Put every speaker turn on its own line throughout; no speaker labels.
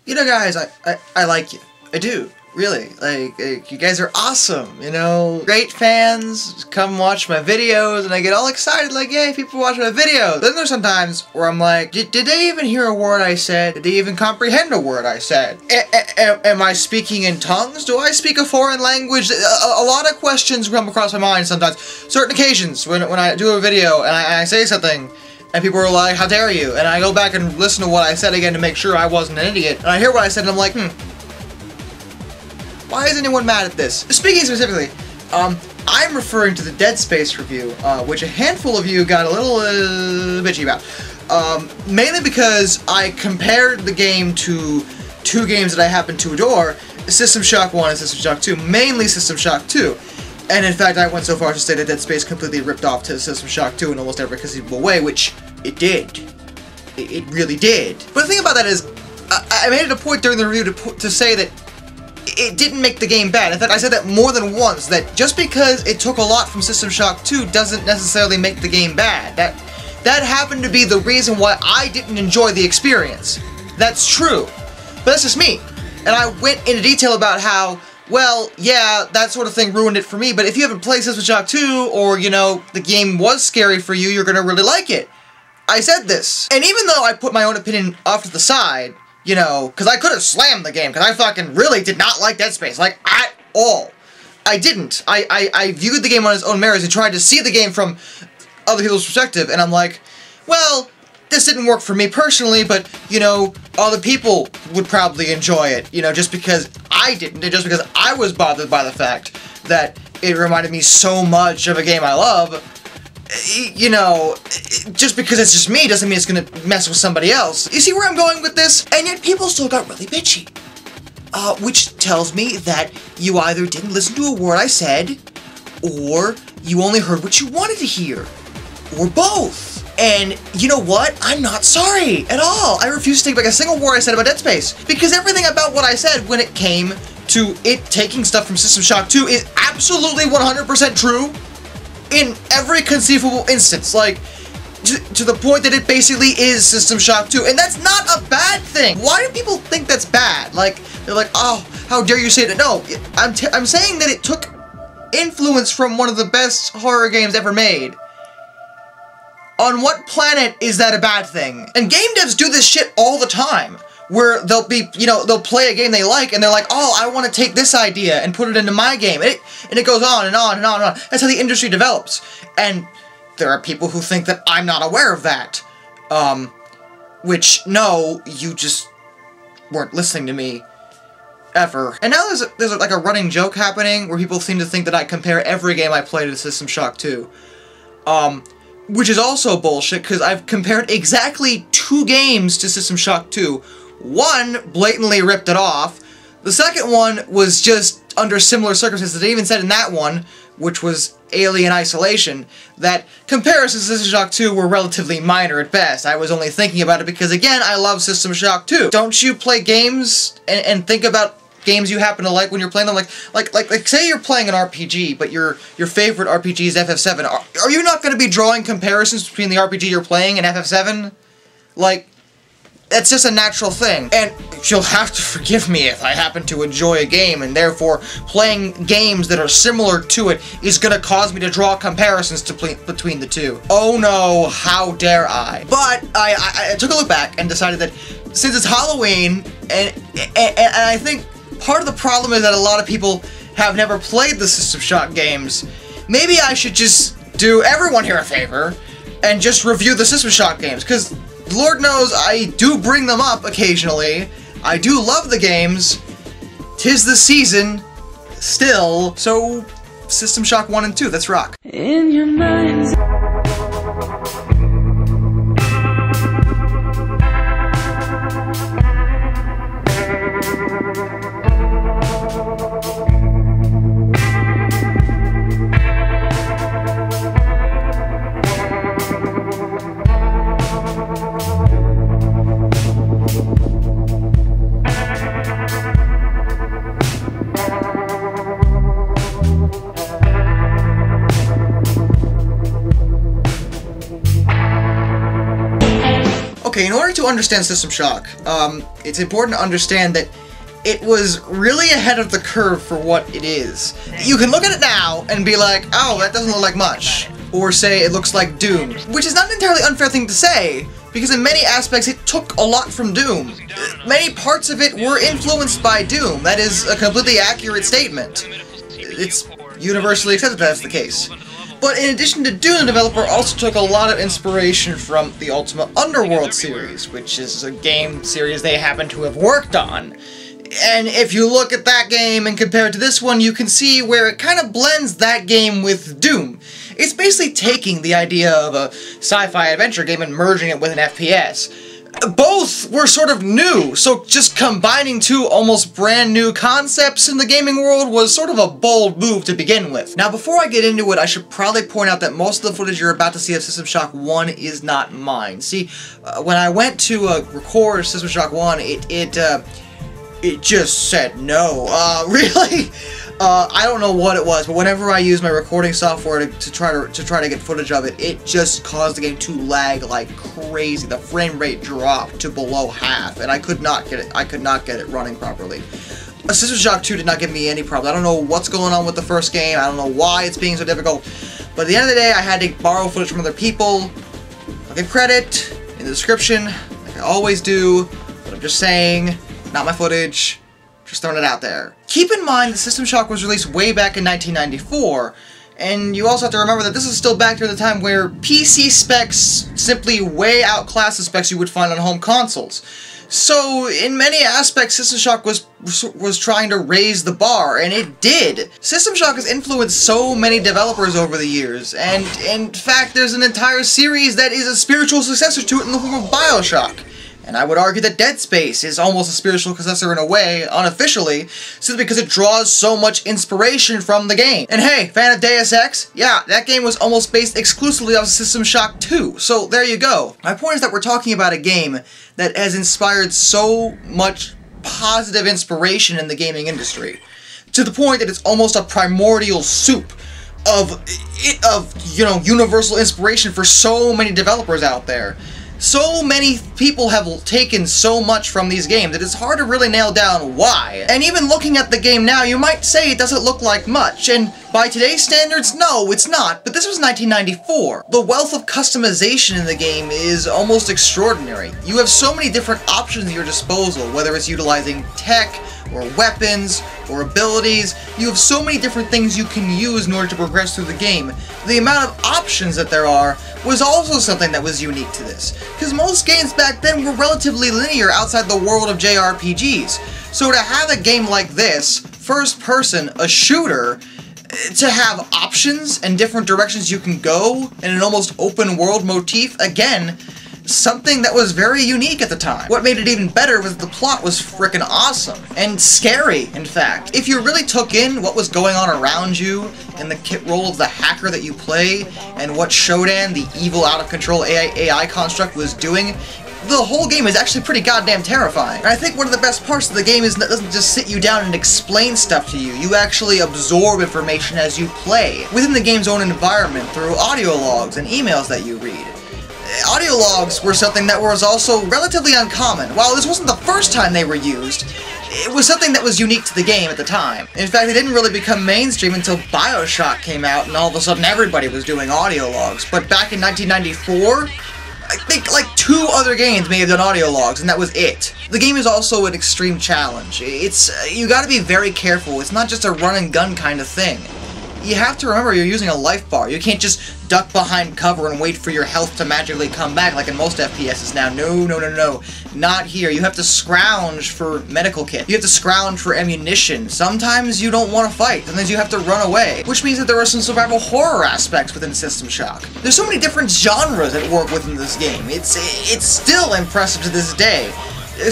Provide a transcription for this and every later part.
You know, guys, I like you. I do. Really. Like, you guys are awesome, you know? Great fans, come watch my videos, and I get all excited, like, yay, people watch my videos. Then there's some times where I'm like, did they even hear a word I said? Did they even comprehend a word I said? Am I speaking in tongues? Do I speak a foreign language? A lot of questions come across my mind sometimes. Certain occasions, when I do a video, and I say something, and people are like, how dare you? And I go back and listen to what I said again to make sure I wasn't an idiot. And I hear what I said and I'm like, why is anyone mad at this? Speaking specifically, I'm referring to the Dead Space review, which a handful of you got a little bitchy about. Mainly because I compared the game to two games that I happen to adore, System Shock 1 and System Shock 2, mainly System Shock 2. And in fact, I went so far as to say that Dead Space completely ripped off to System Shock 2 in almost every conceivable way, which it did. It really did. But the thing about that is, I made it a point during the review to say that it didn't make the game bad. In fact, I said that more than once, that just because it took a lot from System Shock 2 doesn't necessarily make the game bad. That happened to be the reason why I didn't enjoy the experience. That's true. But that's just me. And I went into detail about how, well, yeah, that sort of thing ruined it for me, but if you haven't played System Shock 2, or, you know, the game was scary for you, you're gonna really like it. I said this. And even though I put my own opinion off to the side, you know, because I could have slammed the game, because I fucking really did not like Dead Space, like, at all. I didn't. I viewed the game on its own merits and tried to see the game from other people's perspective, and I'm like, well, this didn't work for me personally, but, you know, other people would probably enjoy it, you know, just because I didn't, and just because I was bothered by the fact that it reminded me so much of a game I love. You know, just because it's just me doesn't mean it's gonna mess with somebody else. You see where I'm going with this? And yet people still got really bitchy. Which tells me that you either didn't listen to a word I said, or you only heard what you wanted to hear. Or both. And you know what? I'm not sorry at all. I refuse to take back a single word I said about Dead Space. Because everything about what I said when it came to it taking stuff from System Shock 2 is absolutely 100% true. In every conceivable instance, like, to the point that it basically is System Shock 2, and that's not a bad thing. Why do people think that's bad? Like, they're like, oh, how dare you say that? No, I'm saying that it took influence from one of the best horror games ever made. On what planet is that a bad thing? And game devs do this shit all the time, where they'll be, you know, they'll play a game they like, and they're like, oh, I want to take this idea and put it into my game. And it goes on and on and on and on. That's how the industry develops. And there are people who think that I'm not aware of that. Which, no, you just weren't listening to me. Ever. And now there's like a running joke happening, where people seem to think that I compare every game I play to System Shock 2. Which is also bullshit, because I've compared exactly 2 games to System Shock 2. One blatantly ripped it off. The second one was just under similar circumstances. They even said in that one, which was Alien Isolation, that comparisons to System Shock 2 were relatively minor at best. I was only thinking about it because, again, I love System Shock 2. Don't you play games and think about games you happen to like when you're playing them? Like say you're playing an RPG, but your favorite RPG is FF7. Are you not going to be drawing comparisons between the RPG you're playing and FF7? Like, that's just a natural thing. And you'll have to forgive me if I happen to enjoy a game, and therefore playing games that are similar to it is gonna cause me to draw comparisons between the two. Oh no, how dare I? But I took a look back and decided that since it's Halloween, and I think part of the problem is that a lot of people have never played the System Shock games, maybe I should just do everyone here a favor and just review the System Shock games, because Lord knows I do bring them up occasionally. I do love the games. 'Tis the season, still. So, System Shock 1 and 2, let's rock. In your mind. order to understand System Shock, it's important to understand that it was really ahead of the curve for what it is. You can look at it now and be like, oh, that doesn't look like much. Or say it looks like Doom, which is not an entirely unfair thing to say, because in many aspects it took a lot from Doom. Many parts of it were influenced by Doom. That is a completely accurate statement. It's universally accepted that that's the case. But in addition to Doom, the developer also took a lot of inspiration from the Ultima Underworld series, which is a game series they happen to have worked on. And if you look at that game and compare it to this one, you can see where it kind of blends that game with Doom. It's basically taking the idea of a sci-fi adventure game and merging it with an FPS. Both were sort of new, so just combining two almost brand new concepts in the gaming world was sort of a bold move to begin with. Now, before I get into it, I should probably point out that most of the footage you're about to see of System Shock 1 is not mine. See, when I went to record System Shock 1, it just said no. Really? I don't know what it was, but whenever I use my recording software to try to get footage of it, it just caused the game to lag like crazy. The frame rate dropped to below half, and I could not get it running properly. System Shock 2 did not give me any problem. I don't know what's going on with the first game. I don't know why it's being so difficult. But at the end of the day, I had to borrow footage from other people. I'll give credit in the description, like I always do, but I'm just saying, not my footage. Just throwing it out there. Keep in mind that System Shock was released way back in 1994, and you also have to remember that this is still back during the time where PC specs simply way outclass the specs you would find on home consoles. So, in many aspects, System Shock was trying to raise the bar, and it did. System Shock has influenced so many developers over the years, and in fact, there's an entire series that is a spiritual successor to it in the form of BioShock. And I would argue that Dead Space is almost a spiritual successor in a way, unofficially, simply because it draws so much inspiration from the game. And hey, fan of Deus Ex? Yeah, that game was almost based exclusively off System Shock 2, so there you go. My point is that we're talking about a game that has inspired so much positive inspiration in the gaming industry, to the point that it's almost a primordial soup of universal inspiration for so many developers out there. So many people have taken so much from these games that it's hard to really nail down why. And even looking at the game now, you might say it doesn't look like much, and by today's standards, no, it's not, but this was 1994. The wealth of customization in the game is almost extraordinary. You have so many different options at your disposal, whether it's utilizing tech, or weapons, or abilities. You have so many different things you can use in order to progress through the game. The amount of options that there are was also something that was unique to this, because most games back then were relatively linear outside the world of JRPGs. So to have a game like this, first person, a shooter, to have options and different directions you can go in an almost open world motif, again, something that was very unique at the time. What made it even better was the plot was frickin' awesome, and scary, in fact. If you really took in what was going on around you, and the kit role of the hacker that you play, and what Shodan, the evil out-of-control AI construct, was doing, the whole game is actually pretty goddamn terrifying. And I think one of the best parts of the game is that it doesn't just sit you down and explain stuff to you. You actually absorb information as you play, within the game's own environment, through audio logs and emails that you read. Audio logs were something that was also relatively uncommon. While this wasn't the first time they were used, it was something that was unique to the game at the time. In fact, it didn't really become mainstream until BioShock came out, and all of a sudden everybody was doing audio logs. But back in 1994, I think like 2 other games may have done audio logs, and that was it. The game is also an extreme challenge. You gotta be very careful. It's not just a run and gun kind of thing. You have to remember you're using a life bar. You can't just duck behind cover and wait for your health to magically come back like in most FPSs now. No, no, no, no. Not here. You have to scrounge for medical kit. You have to scrounge for ammunition. Sometimes you don't want to fight. Sometimes you have to run away. Which means that there are some survival horror aspects within System Shock. There's so many different genres that work within this game. It's still impressive to this day.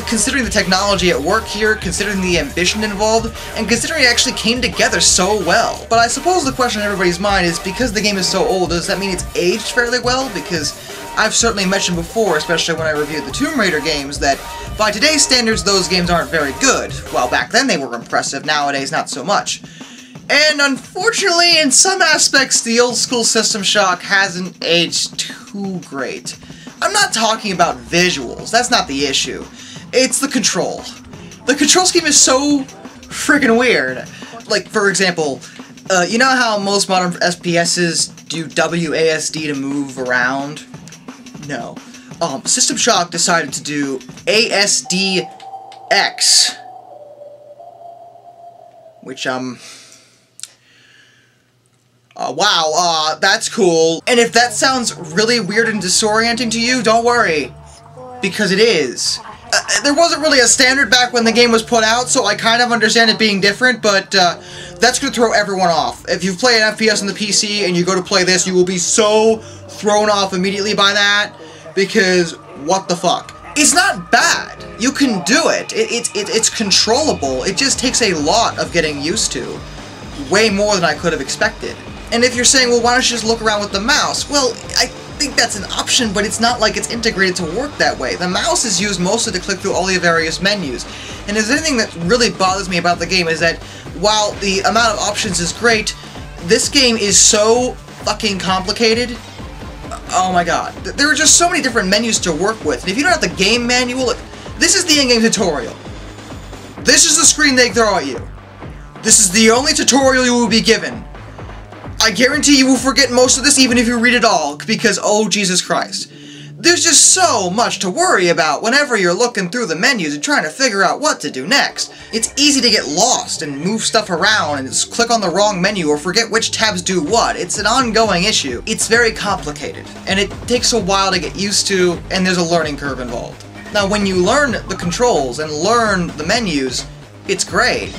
Considering the technology at work here, considering the ambition involved, and considering it actually came together so well. But I suppose the question in everybody's mind is, because the game is so old, does that mean it's aged fairly well? Because I've certainly mentioned before, especially when I reviewed the Tomb Raider games, that by today's standards those games aren't very good. While back then they were impressive, nowadays not so much. And unfortunately, in some aspects, the old school System Shock hasn't aged too great. I'm not talking about visuals, that's not the issue. It's the control. The control scheme is so freaking weird. Like, for example, you know how most modern FPSs do WASD to move around? No. System Shock decided to do ASDX. Which, wow, that's cool. And if that sounds really weird and disorienting to you, don't worry. Because it is. There wasn't really a standard back when the game was put out, so I kind of understand it being different, but that's going to throw everyone off. If you play an FPS on the PC and you go to play this, you will be so thrown off immediately by that, because what the fuck? It's not bad. You can do it. It's controllable. It just takes a lot of getting used to. Way more than I could have expected. And if you're saying, well, why don't you just look around with the mouse? Well, I think that's an option, but it's not like it's integrated to work that way. The mouse is used mostly to click through all the various menus. And if there's anything that really bothers me about the game is that while the amount of options is great, this game is so fucking complicated. Oh my god. There are just so many different menus to work with. And if you don't have the game manual, this is the in-game tutorial. This is the screen they throw at you. This is the only tutorial you will be given. I guarantee you will forget most of this even if you read it all, because, oh Jesus Christ. There's just so much to worry about whenever you're looking through the menus and trying to figure out what to do next. It's easy to get lost and move stuff around and just click on the wrong menu or forget which tabs do what. It's an ongoing issue. It's very complicated, and it takes a while to get used to, and there's a learning curve involved. Now, when you learn the controls and learn the menus, it's great.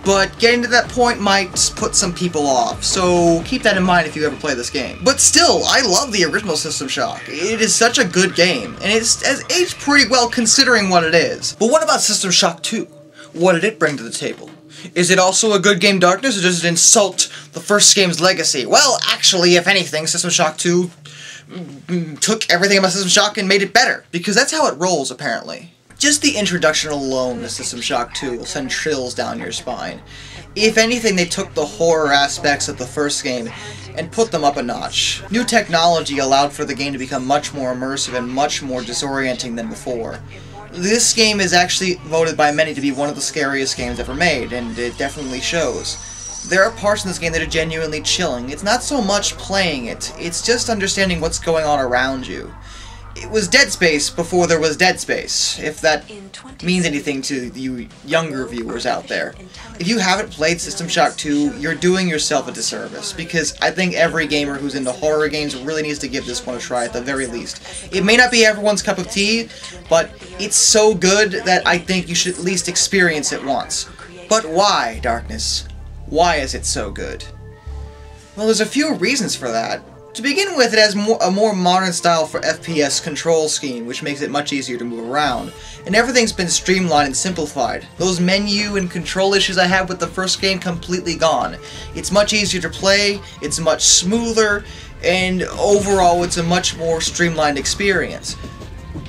But getting to that point might put some people off, so keep that in mind if you ever play this game. But still, I love the original System Shock. It is such a good game, and it has aged pretty well considering what it is. But what about System Shock 2? What did it bring to the table? Is it also a good game, Darkness, or does it insult the first game's legacy? Well, actually, if anything, System Shock 2 took everything about System Shock and made it better, because that's how it rolls, apparently. Just the introduction alone to System Shock 2 will send chills down your spine. If anything, they took the horror aspects of the first game and put them up a notch. New technology allowed for the game to become much more immersive and much more disorienting than before. This game is actually voted by many to be one of the scariest games ever made, and it definitely shows. There are parts in this game that are genuinely chilling. It's not so much playing it, it's just understanding what's going on around you. It was Dead Space before there was Dead Space, if that means anything to you younger viewers out there. If you haven't played System Shock 2, you're doing yourself a disservice, because I think every gamer who's into horror games really needs to give this one a try at the very least. It may not be everyone's cup of tea, but it's so good that I think you should at least experience it once. But why, Darkness? Why is it so good? Well, there's a few reasons for that. To begin with, it has a more modern style for FPS control scheme, which makes it much easier to move around. And everything's been streamlined and simplified. Those menu and control issues I had with the first game completely gone. It's much easier to play, it's much smoother, and overall it's a much more streamlined experience.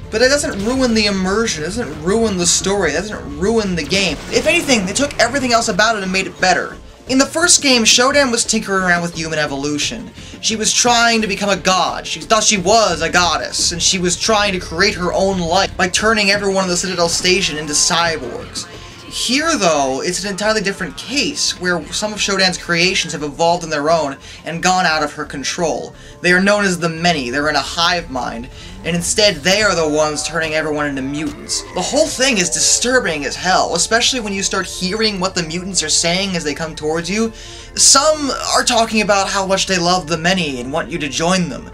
But that doesn't ruin the immersion, it doesn't ruin the story, it doesn't ruin the game. If anything, they took everything else about it and made it better. In the first game, Shodan was tinkering around with human evolution. She was trying to become a god. She thought she was a goddess, and she was trying to create her own life by turning everyone in the Citadel Station into cyborgs. Here, though, it's an entirely different case, where some of Shodan's creations have evolved on their own and gone out of her control. They are known as the Many, they're in a hive mind, and instead they are the ones turning everyone into mutants. The whole thing is disturbing as hell, especially when you start hearing what the mutants are saying as they come towards you. Some are talking about how much they love the Many and want you to join them.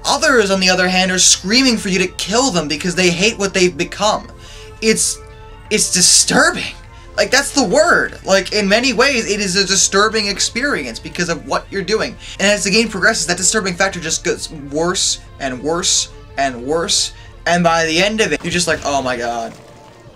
Others, on the other hand, are screaming for you to kill them because they hate what they've become. It's disturbing. Like, that's the word. Like, in many ways, it is a disturbing experience because of what you're doing. And as the game progresses, that disturbing factor just gets worse and worse and worse. And by the end of it, you're just like, oh my god,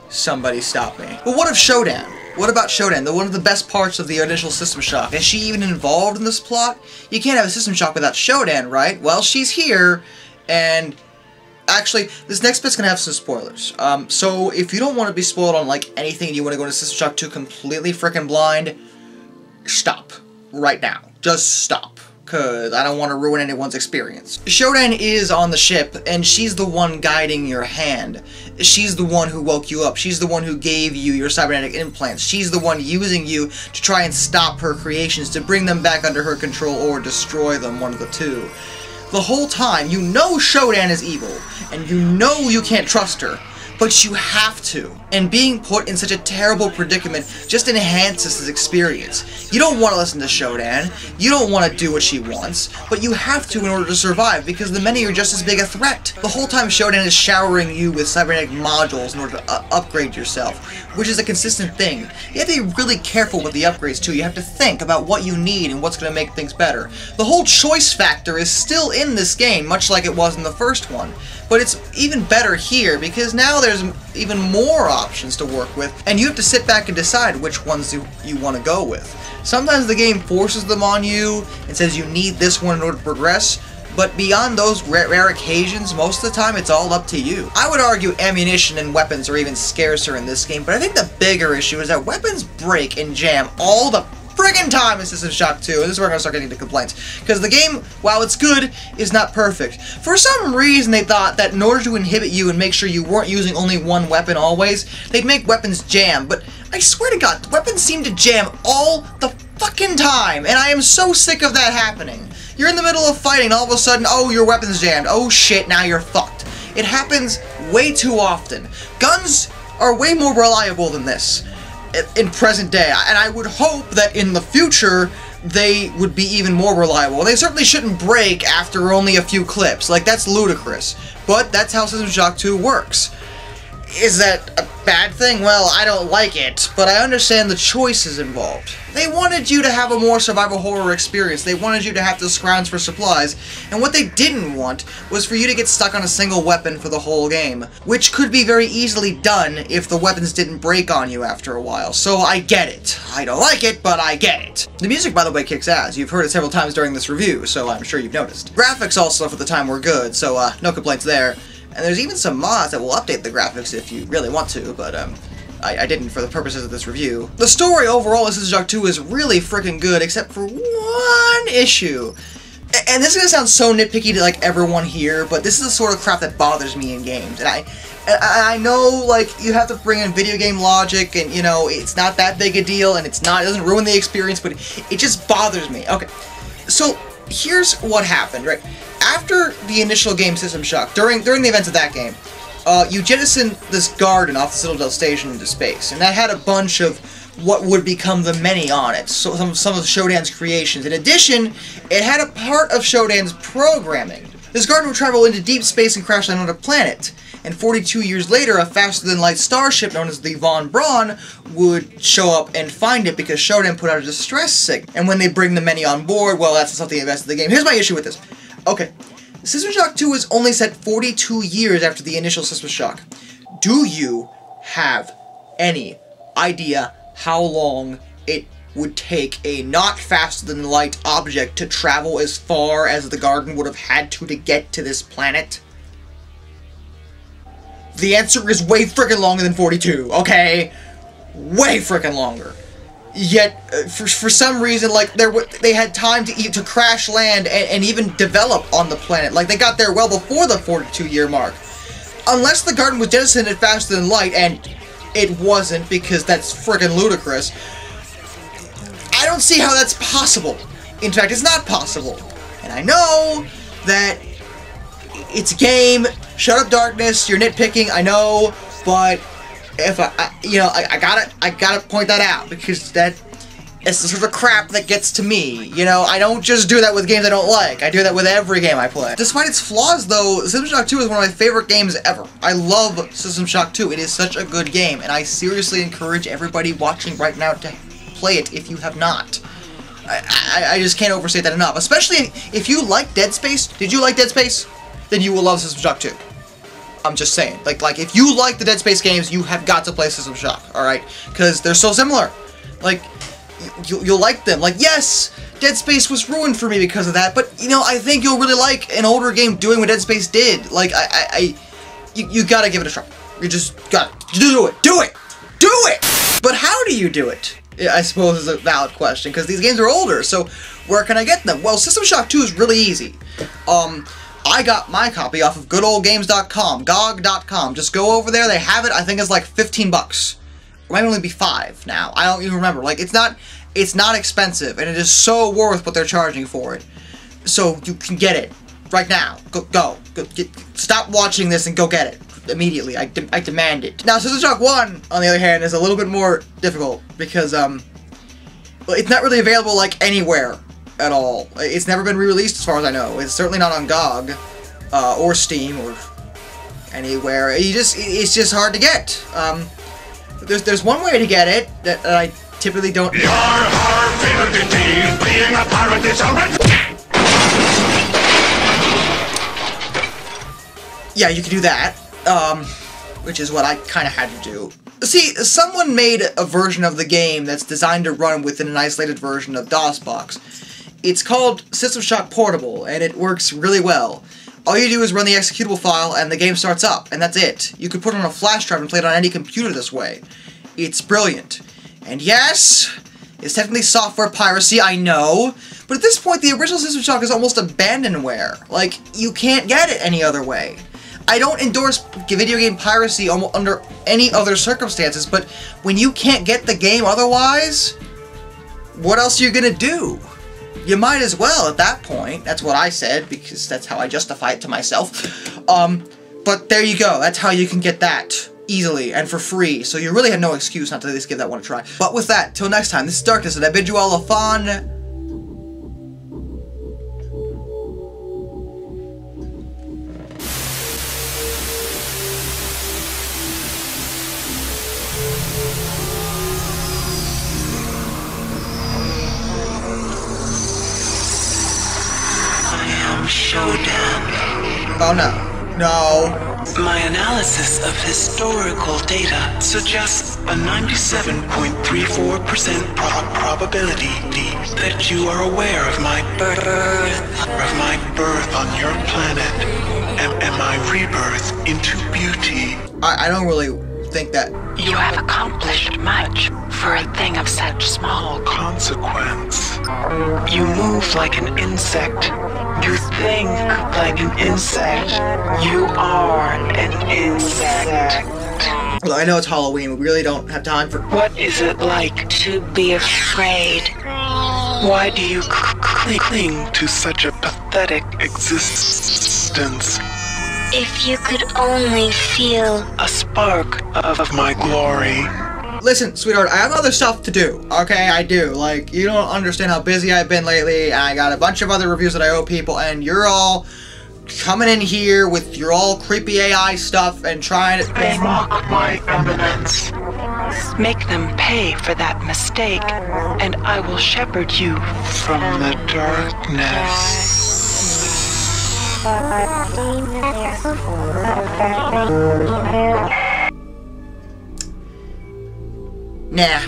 somebody stop me. But what of Shodan? What about Shodan, one of the best parts of the initial System Shock? Is she even involved in this plot? You can't have a System Shock without Shodan, right? Well, she's here, and actually, this next bit's gonna have some spoilers. So if you don't want to be spoiled on, like, anything and you want to go into System Shock 2 completely freaking blind, stop. Right now. Just stop. cause I don't want to ruin anyone's experience. Shodan is on the ship, and she's the one guiding your hand. She's the one who woke you up. She's the one who gave you your cybernetic implants. She's the one using you to try and stop her creations, to bring them back under her control or destroy them, one of the two. The whole time, you know Shodan is evil, and you know you can't trust her, but you have to. And being put in such a terrible predicament just enhances his experience. You don't want to listen to Shodan, you don't want to do what she wants, but you have to in order to survive, because the many are just as big a threat. The whole time Shodan is showering you with cybernetic modules in order to upgrade yourself, which is a consistent thing. You have to be really careful with the upgrades too. You have to think about what you need and what's going to make things better. The whole choice factor is still in this game, much like it was in the first one. But it's even better here, because now there's even more options to work with, and you have to sit back and decide which ones you want to go with. Sometimes the game forces them on you and says you need this one in order to progress, but beyond those rare occasions, most of the time it's all up to you. I would argue ammunition and weapons are even scarcer in this game, but I think the bigger issue is that weapons break and jam all the friggin' time in System Shock 2, and this is where I'm gonna start getting into complaints. Because the game, while it's good, is not perfect. For some reason, they thought that in order to inhibit you and make sure you weren't using only one weapon always, they'd make weapons jam, but I swear to God, weapons seem to jam all the fucking time, and I am so sick of that happening. You're in the middle of fighting, and all of a sudden, oh, your weapon's jammed. Oh shit, now you're fucked. It happens way too often. Guns are way more reliable than this in present day, and I would hope that in the future they would be even more reliable. They certainly shouldn't break after only a few clips. Like, that's ludicrous. But that's how System Shock 2 works. Is that a bad thing? Well, I don't like it, but I understand the choices involved. They wanted you to have a more survival horror experience. They wanted you to have to scrounge for supplies, and what they didn't want was for you to get stuck on a single weapon for the whole game, which could be very easily done if the weapons didn't break on you after a while. So I get it. I don't like it, but I get it. The music, by the way, kicks ass. You've heard it several times during this review, so I'm sure you've noticed. Graphics also for the time were good, so no complaints there. And there's even some mods that will update the graphics if you really want to, but I didn't for the purposes of this review. The story overall in System Shock 2 is really freaking good, except for one issue. And this is gonna sound so nitpicky to like everyone here, but this is the sort of crap that bothers me in games. And I know, like, you have to bring in video game logic, and you know it's not that big a deal, and it doesn't ruin the experience, but it just bothers me. Okay, so here's what happened, right? After the initial game System Shock, during the events of that game, you jettisoned this garden off the Citadel Station into space, and that had a bunch of what would become the many on it, so some of Shodan's creations. In addition, it had a part of Shodan's programming. This garden would travel into deep space and crash land on a planet, and 42 years later, a faster-than-light starship known as the Von Braun would show up and find it because Shodan put out a distress signal. And when they bring the many on board, well, that's something the rest of the game. Here's my issue with this. Okay, System Shock 2 is only set 42 years after the initial System Shock. Do you have any idea how long it would take a not faster-than-light object to travel as far as the garden would have had to get to this planet? The answer is way frickin' longer than 42, okay? Way frickin' longer. Yet, for some reason, like, they had time to crash land and even develop on the planet. Like, they got there well before the 42-year mark. Unless the garden was jettisoned faster than light, and it wasn't, because that's frickin' ludicrous, I don't see how that's possible. In fact, it's not possible. And I know that it's a game. Shut up, darkness. You're nitpicking. I know, but if I gotta point that out, because it's the sort of crap that gets to me. You know, I don't just do that with games I don't like. I do that with every game I play. Despite its flaws, though, System Shock 2 is one of my favorite games ever. I love System Shock 2. It is such a good game, and I seriously encourage everybody watching right now to play it if you have not. I just can't overstate that enough. Especially if you like Dead Space. Did you like Dead Space? Then you will love System Shock 2. I'm just saying. Like if you like the Dead Space games, you have got to play System Shock, alright? Because they're so similar. Like, you'll like them. Like, yes, Dead Space was ruined for me because of that, but, you know, I think you'll really like an older game doing what Dead Space did. Like, you gotta give it a try. You just gotta do it. Do it! Do it! But how do you do it? I suppose is a valid question, because these games are older, so where can I get them? Well, System Shock 2 is really easy. I got my copy off of goodoldgames.com, GOG.com. Just go over there, they have it, I think it's like 15 bucks. It might only be 5 now, I don't even remember. Like, it's not expensive, and it is so worth what they're charging for it. So, you can get it. Right now. Go. Stop watching this and go get it. Immediately. I demand it. Now, System Shock 1, on the other hand, is a little bit more difficult, because, well, it's not really available, like, anywhere at all. It's never been re-released, as far as I know. It's certainly not on GOG, or Steam, or anywhere. It's just hard to get. There's one way to get it that I typically don't... Your identity, being a pirate is yeah, you can do that, which is what I kind of had to do. See, someone made a version of the game that's designed to run within an isolated version of DOSBox. It's called System Shock Portable, and it works really well. All you do is run the executable file, and the game starts up, and that's it. You could put it on a flash drive and play it on any computer this way. It's brilliant. And yes, it's technically software piracy, I know, but at this point, the original System Shock is almost abandonware. Like, you can't get it any other way. I don't endorse video game piracy under any other circumstances, but when you can't get the game otherwise, what else are you gonna do? You might as well at that point. That's what I said, because that's how I justify it to myself. But there you go. That's how you can get that easily and for free. So you really had no excuse not to at least give that one a try. But with that, till next time, this is Darkness, and I bid you all a fond...
Shodan.
Oh no. No.
My analysis of historical data suggests a 97.34% probability that you are aware of my birth on your planet and my rebirth into beauty.
I don't really think that...
You have accomplished much for a thing of such small
consequence. You move like an insect. You think like an insect. You are an insect.
Well, I know it's Halloween, but we really don't have time for...
What is it like
to be afraid?
Why do you cling to such a pathetic existence?
If you could only feel
a spark of my glory.
Listen, sweetheart, I have other stuff to do, okay? I do. Like, you don't understand how busy I've been lately, and I got a bunch of other reviews that I owe people, and you're all coming in here with your all creepy AI stuff and trying to...
They mock my eminence.
Make them pay for that mistake, and I will shepherd you
from the darkness.
Nah.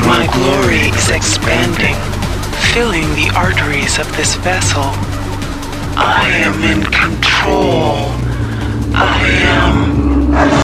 My glory is expanding, filling the arteries of this vessel. I am in control. I am